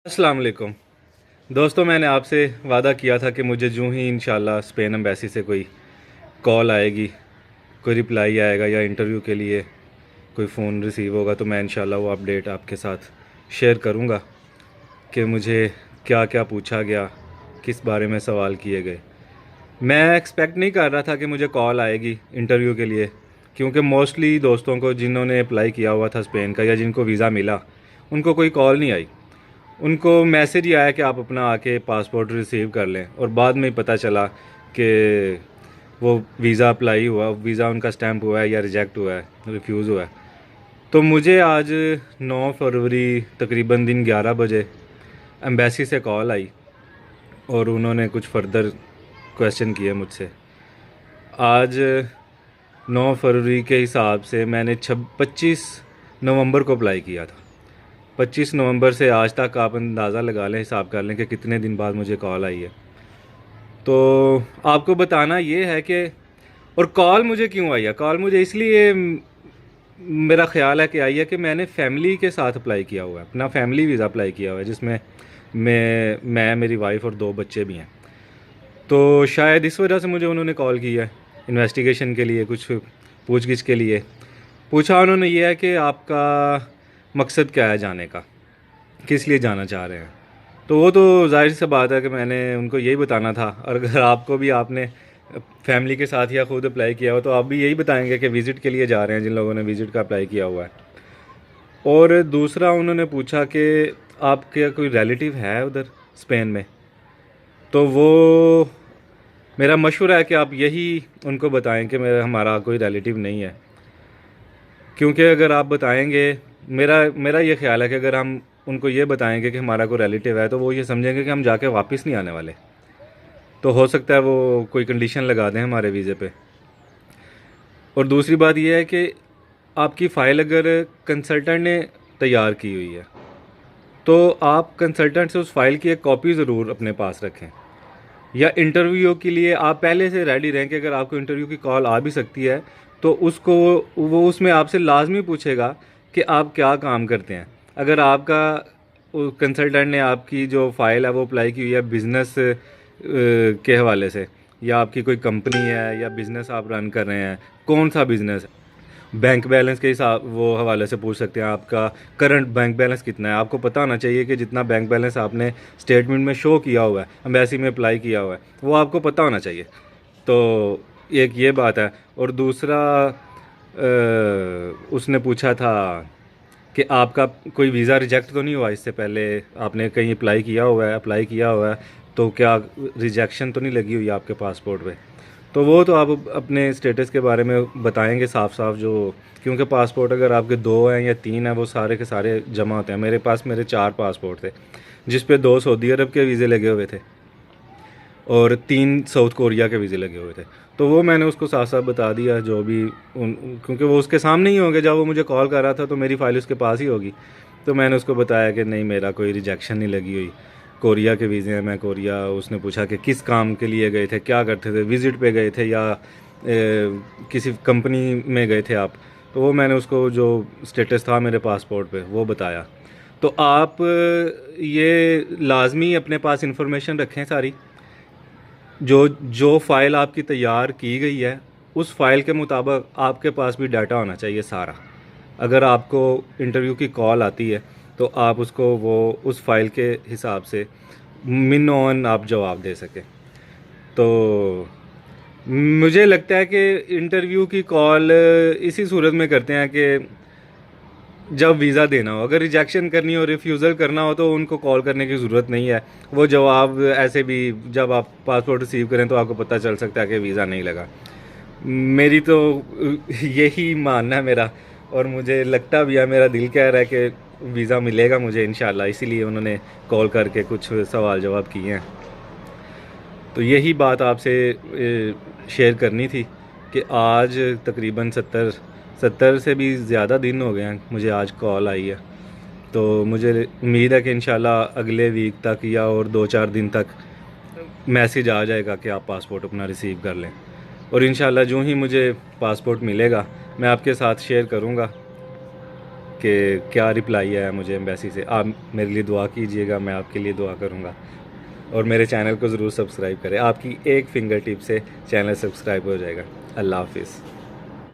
अस्सलाम वालेकुम दोस्तों, मैंने आपसे वादा किया था कि मुझे यूँ ही इंशाल्लाह स्पेन एम्बेसी से कोई कॉल आएगी, कोई रिप्लाई आएगा या इंटरव्यू के लिए कोई फ़ोन रिसीव होगा तो मैं इंशाल्लाह वो अपडेट आपके साथ शेयर करूँगा कि मुझे क्या क्या पूछा गया, किस बारे में सवाल किए गए। मैं एक्सपेक्ट नहीं कर रहा था कि मुझे कॉल आएगी इंटरव्यू के लिए, क्योंकि मोस्टली दोस्तों को जिन्होंने अप्लाई किया हुआ था स्पेन का या जिनको वीज़ा मिला उनको कोई कॉल नहीं आई। उनको मैसेज ही आया कि आप अपना आके पासपोर्ट रिसीव कर लें, और बाद में ही पता चला कि वो वीज़ा अप्लाई हुआ, वीज़ा उनका स्टैंप हुआ है या रिजेक्ट हुआ है, रिफ्यूज़ हुआ है। तो मुझे आज 9 फरवरी तकरीबन दिन 11 बजे एम्बेसी से कॉल आई और उन्होंने कुछ फर्दर क्वेश्चन किए मुझसे। आज 9 फरवरी के हिसाब से मैंने 25 नवंबर को अप्लाई किया था। 25 नवंबर से आज तक आप अंदाज़ा लगा लें, हिसाब कर लें कि कितने दिन बाद मुझे कॉल आई है। तो आपको बताना ये है कि और कॉल मुझे क्यों आई है, कॉल मुझे इसलिए मेरा ख़्याल है कि आई है कि मैंने फ़ैमिली के साथ अप्लाई किया हुआ है, अपना फ़ैमिली वीज़ा अप्लाई किया हुआ है, जिसमें मैं मेरी वाइफ और 2 बच्चे भी हैं। तो शायद इस वजह से मुझे उन्होंने कॉल किया है इन्वेस्टिगेशन के लिए, कुछ पूछ-गिछ के लिए। पूछा उन्होंने ये है कि आपका मकसद क्या है जाने का, किस लिए जाना चाह रहे हैं। तो वो तो ज़ाहिर सी बात है कि मैंने उनको यही बताना था, और अगर आपको भी आपने फैमिली के साथ या खुद अप्लाई किया हो तो आप भी यही बताएंगे कि विज़िट के लिए जा रहे हैं, जिन लोगों ने विज़िट का अप्लाई किया हुआ है। और दूसरा उन्होंने पूछा कि आपके कोई रिलेटिव है उधर स्पेन में, तो वो मेरा मशवरा है कि आप यही उनको बताएं कि हमारा कोई रिलेटिव नहीं है, क्योंकि अगर आप बताएंगे, मेरा मेरा ये ख्याल है कि अगर हम उनको ये बताएंगे कि हमारा कोई रिलेटिव है तो वो ये समझेंगे कि हम जाके वापस नहीं आने वाले। तो हो सकता है वो कोई कंडीशन लगा दें हमारे वीज़े पे। और दूसरी बात यह है कि आपकी फ़ाइल अगर कंसल्टेंट ने तैयार की हुई है तो आप कंसल्टेंट से उस फाइल की एक कॉपी ज़रूर अपने पास रखें, या इंटरव्यू के लिए आप पहले से रेडी रहें कि अगर आपको इंटरव्यू की कॉल आ भी सकती है तो उसको वो उसमें आपसे लाजमी पूछेगा कि आप क्या काम करते हैं। अगर आपका कंसल्टेंट ने आपकी जो फ़ाइल है वो अप्लाई की हुई है बिज़नेस के हवाले से, या आपकी कोई कंपनी है या बिज़नेस आप रन कर रहे हैं, कौन सा बिज़नेस है, बैंक बैलेंस के हिसाब वो हवाले से पूछ सकते हैं। आपका करंट बैंक बैलेंस कितना है, आपको पता होना चाहिए कि जितना बैंक बैलेंस आपने स्टेटमेंट में शो किया हुआ है, एम्बेसी में अप्लाई किया हुआ है, वो आपको पता होना चाहिए। तो एक ये बात है। और दूसरा उसने पूछा था कि आपका कोई वीज़ा रिजेक्ट तो नहीं हुआ इससे पहले, आपने कहीं अप्लाई किया हुआ है तो क्या रिजेक्शन तो नहीं लगी हुई आपके पासपोर्ट पे। तो वो तो आप अपने स्टेटस के बारे में बताएंगे साफ साफ, जो क्योंकि पासपोर्ट अगर आपके 2 हैं या 3 हैं वो सारे के सारे जमा होते हैं। मेरे 4 पासपोर्ट थे, जिस पे 2 सऊदी अरब के वीज़े लगे हुए थे और 3 साउथ कोरिया के वीज़े लगे हुए थे। तो वो मैंने उसको साफ साफ बता दिया, जो भी क्योंकि वो उसके सामने ही होंगे, जब वो मुझे कॉल कर रहा था तो मेरी फ़ाइल उसके पास ही होगी। तो मैंने उसको बताया कि नहीं, मेरा कोई रिजेक्शन नहीं लगी हुई, कोरिया के वीज़े हैं, मैं कोरिया। उसने पूछा कि किस काम के लिए गए थे, क्या करते थे, विज़िट पे गए थे या किसी कंपनी में गए थे आप। तो वो मैंने उसको जो स्टेटस था मेरे पासपोर्ट पे वो बताया। तो आप ये लाजमी अपने पास इंफॉर्मेशन रखें सारी, जो जो फ़ाइल आपकी तैयार की गई है उस फ़ाइल के मुताबिक आपके पास भी डाटा होना चाहिए सारा। अगर आपको इंटरव्यू की कॉल आती है तो आप उसको वो उस फाइल के हिसाब से मिन ऑन आप जवाब दे सकें। तो मुझे लगता है कि इंटरव्यू की कॉल इसी सूरत में करते हैं कि जब वीज़ा देना हो, अगर रिजेक्शन करनी हो, रिफ्यूज़ल करना हो तो उनको कॉल करने की ज़रूरत नहीं है। वो जवाब ऐसे भी जब आप पासपोर्ट रिसीव करें तो आपको पता चल सकता है कि वीज़ा नहीं लगा। मेरी तो यही मानना है मेरा, और मुझे लगता भी है, मेरा दिल कह रहा है कि वीज़ा मिलेगा मुझे इंशाल्लाह, इसीलिए उन्होंने कॉल करके कुछ सवाल जवाब किए हैं। तो यही बात आपसे शेयर करनी थी कि आज तकरीबन 70 से भी ज़्यादा दिन हो गए हैं मुझे आज कॉल आई है। तो मुझे उम्मीद है कि इंशाल्लाह अगले वीक तक या और 2-4 दिन तक मैसेज आ जाएगा कि आप पासपोर्ट अपना रिसीव कर लें। और इंशाल्लाह जो ही मुझे पासपोर्ट मिलेगा मैं आपके साथ शेयर करूँगा कि क्या रिप्लाई आया मुझे एम्बेसी से। आप मेरे लिए दुआ कीजिएगा, मैं आपके लिए दुआ करूँगा। और मेरे चैनल को ज़रूर सब्सक्राइब करें, आपकी एक फिंगर टिप से चैनल सब्सक्राइब हो जाएगा। अल्लाह हाफिज़।